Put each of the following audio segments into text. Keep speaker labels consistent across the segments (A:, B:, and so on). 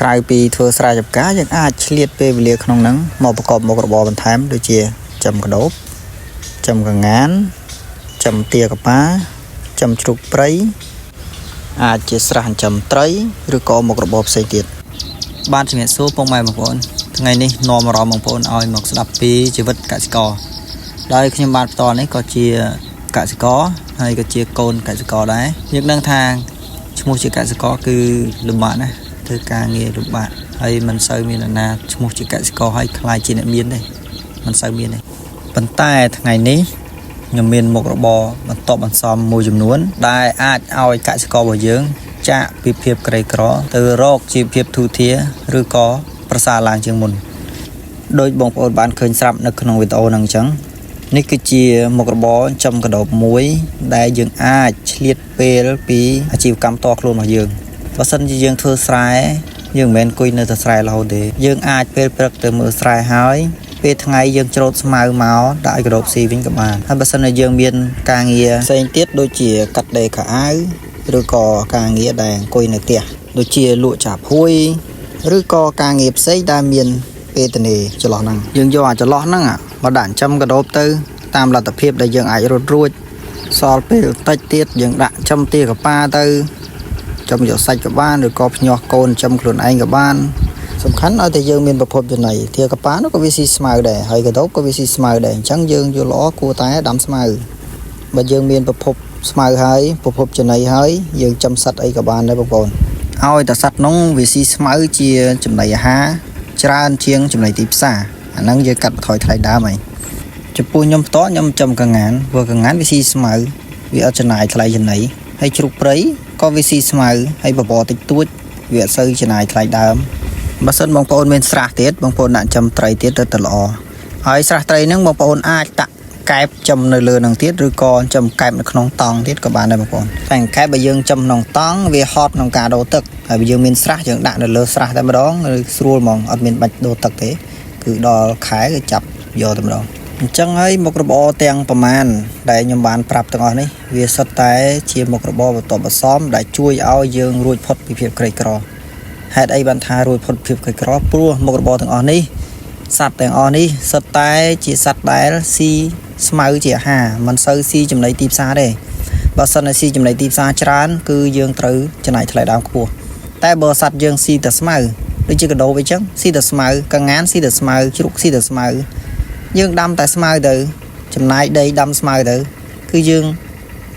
A: ក្រៅពីធ្វើស្រែចម្ការយើងអាចឆ្លៀតពេលវេលាក្នុងហ្នឹងមកប្រកបមុខរបរបន្ថែមដូចជាចំកដោបចំកងានចំទាកប៉ាចំជ្រូកព្រៃអាចជាស្រះចិញ្ចឹមត្រីឬក៏មុខរបរផ្សេងទៀតបានជំរាបសួរពុកម៉ែបងប្អូនថ្ងៃនេះនាំអារម្មណ៍បងប្អូនឲ្យមកស្ដាប់ពីជីវិតកសិករដោយខ្ញុំបាទផ្ទាល់នេះក៏ជាកសិករហើយក៏ជាកូនកសិករដែរយើងដឹងថាឈ្មោះជាកសិករគឺលំបាកណាស់ធ្វើការងារលំបាកហើយមិនសូវមានអ្នកណាឈ្មោះជាកសិករហើយខ្លាយជាអ្នកមានទេមិនសូវមានទេប៉ុន្តែថ្ងៃនេះខ្ញុំមានមុខរបរបន្តបន្សំមួយចំនួនដែលអាចឲ្យកសិកររបស់យើងចាក់ពីភាពក្រីក្រទៅរកជីវភាពទូធាឬក៏ប្រសើរឡើងជាងមុនដោយបងប្អូនបានឃើញស្រាប់នៅក្នុងវីដេអូហ្នឹងអញ្ចឹងនេះគឺជាមុខរបរចំកដោបមួយដែលយើងអាចឆ្លៀតពេលពីអាជីវកម្មតខ្លួនរបស់យើងបើសិនជាយើងធ្វើស្រែយើងមិនមែនអង្គុយនៅតែស្រែរហូតទេយើងអាចពេលព្រឹកទៅមើលស្រែហើយពេលថ្ងៃយើងច្រូតស្មៅមកដាក់ឲ្យកដោបស៊ីវិញក៏បានហើយបើសិនជាយើងមានការងារផ្សេងទៀតដូចជាកាត់ដេរខោអាវឬក៏ការងារដែលអង្គុយនៅផ្ទះដូចជាលក់ចាភួយឬក៏ការងារផ្សេងដែលមានពេលតនេចន្លោះហ្នឹងយើងយកអាចន្លោះហ្នឹងមកដាក់ចំកដោបទៅតាមលទ្ធភាពដែលយើងអាចរត់រួចសល់ពេលតិចទៀតយើងដាក់ចំទាកប៉ាទៅចំយកសាច់ក៏បានឬក៏ភ្ញាស់កូនចំខ្លួនឯងក៏បានសំខាន់ឲ្យតែយើងមានប្រភពចំណីទាកប៉ានោះក៏វាស៊ីស្មៅដែរហើយកដោបក៏វាស៊ីស្មៅដែរអញ្ចឹងយើងយល់ល្អគួរតែដាំស្មៅបើយើងមានប្រភពស្មៅហើយប្រភពចំណីហើយយើងចំសัตว์អីក៏បានដែរបងប្អូនឲ្យតែសัตว์នោះវាស៊ីស្មៅជាចំណីអាហារច្រើនជាងចំណីទីផ្សារអាហ្នឹងយើងកាត់បន្ថយថ្លៃដើមហើយចំពោះខ្ញុំផ្ទាល់ខ្ញុំចំកងានព្រោះកងានវាស៊ីស្មៅវាអត់ចំណាយថ្លៃចំណីហើយជ្រូកព្រៃក៏វាស៊ីស្មៅហើយបបរតិចតួចវាអត់សូវចំណាយថ្លៃដើមបើសិនបងប្អូនមានស្រះទៀតបងប្អូនដាក់ចំត្រីទៀតទៅល្អហើយស្រះត្រីហ្នឹងបងប្អូនអាចដាក់កែបចំនៅលើនឹងទៀតឬក៏ចំកែបនៅក្នុងតង់ទៀតក៏បានដែរបងប្អូនតែកែបបើយើងចំក្នុងតង់វាហត់ក្នុងការដូរទឹកហើយបើយើងមានស្រះយើងដាក់នៅលើស្រះតែម្ដងឬស្រួលហ្មងអត់មានបាច់ដូរទឹកទេគឺដល់ខែគឺចាប់យកតែម្ដងអញ្ចឹងហើយមុខរបរទាំងប្រមាណដែលខ្ញុំបានប្រាប់ទាំងអស់នេះវាសុទ្ធតែជាមុខរបរបន្តបន្សំដែលជួយឲ្យយើងរួចផុតពីភាពក្រីក្រហេតុអីបានថារួចផុតភាពក្រីក្រព្រោះមុខរបរទាំងអស់នេះសត្វទាំងអស់នេះសុទ្ធតែជាសត្វដែលស៊ីស្មៅជាអាហារមិនសូវស៊ីចំណីទីផ្សារទេបើសិនតែស៊ីចំណីទីផ្សារច្រើនគឺយើងត្រូវចំណាយថ្លៃដើមខ្ពស់តែបើសត្វយើងស៊ីតែស្មៅដូចជាកដោបអីចឹងស៊ីតែស្មៅកងានស៊ីតែស្មៅជ្រូកស៊ីតែស្មៅយើងដាំតែស្មៅទៅចំណាយដីដាំស្មៅទៅគឺយើង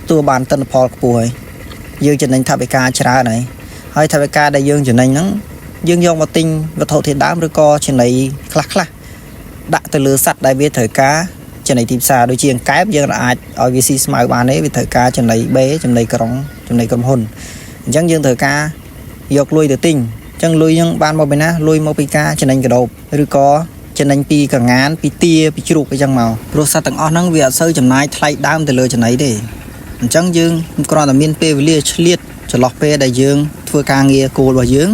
A: ទទួលបានទិន្នផលខ្ពស់ហើយយើងចំណេញថវិកាច្រើនហើយថវិកាដែលយើងចំណេញហ្នឹងយើងយកមកទិញវត្ថុធាតុដើមឬក៏ចំណីខ្លះដាក់ទៅលើសត្វដែលវាត្រូវការចំណីទីផ្សារដូចជាអង្កែបយើងអាចឲ្យវាស៊ីស្មៅបានទេវាត្រូវការចំណីបេចំណីក្រុមហ៊ុនអញ្ចឹងយើងត្រូវការយកលុយទៅទិញអញ្ចឹងលុយហ្នឹងបានមកពីណាលុយមកពីការចំណេញកដោបឬក៏ចំណេញពីកងានពីទាពីជ្រូកអីចឹងមកព្រោះសត្វទាំងអស់ហ្នឹងវាអត់សូវចំណាយថ្លៃដើមទៅលើចំណីទេអញ្ចឹងយើងគ្រាន់តែមានពេលវេលាឆ្លៀតចន្លោះពេលដែលយើងធ្វើការងារគោលរបស់យើង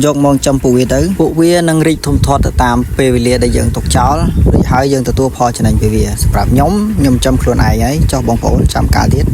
A: យកមកចំពួកវាទៅពួកវានឹងរីកធំធាត់ទៅតាមពេលវេលាដែលយើងទុកចោលរួចហើយយើងទទួលផលចំណេញពីវាសម្រាប់ខ្ញុំចំខ្លួនឯងហើយចុះបងប្អូនចាំកាលទៀត